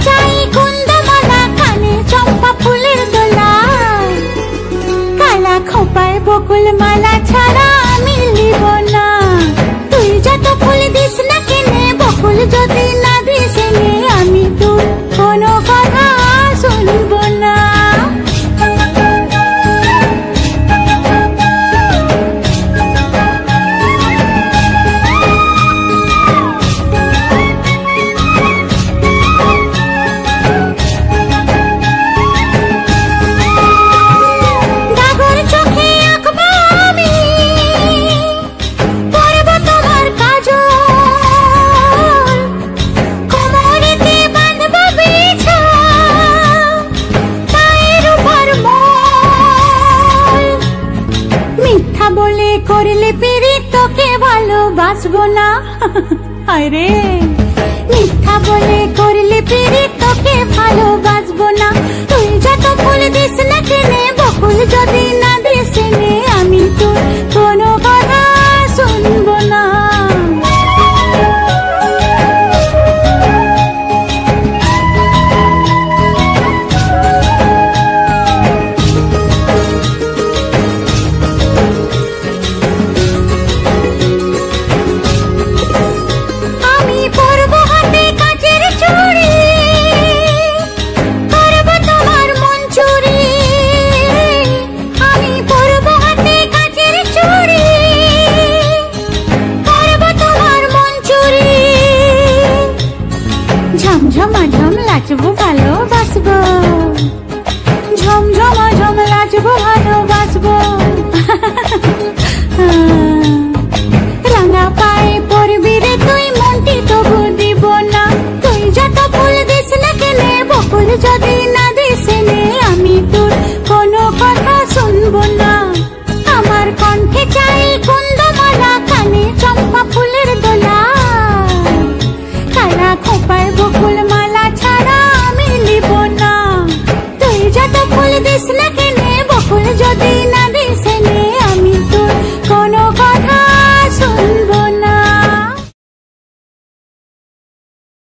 চাই কুন্দমালা, কানে চম্পা ফুলের দোলা, কালা খোপায় বকুল মালা ছাড়া আমি নিব না। তুই যত ফুল দিস না কেনে, বকুল যদি না দিস এনে, আমি তোর কোনো কথা শুনব না। করলে পিরিত তোকে ভালোবাসবো না। আরে মিথ্যা বলে করলে পিরিত তোকে ভালোবাসবো না। তুই যত ফুল দিস না কেনে, বকুল যদি না দিস এনে, আমি তোর কোনো কথা শুনবো না। ঝমঝমাঝম লাচবো ভালোবাসবো, ঝমঝমাঝম লাচবো ভালোবাসবো। রাঙা পায়ে পড়বি রে তুই, মনটি তবু দিব না। তুই যত ফুল দিস না কেনে, বকুল যদি না দিস এনে, আমি তোর কোনো কথা শুনবো না। আমার কণ্ঠে চাই কুন্দমালা, কানে চম্পা ফুলের দোলা, কালা খোপায় বকুল মালা।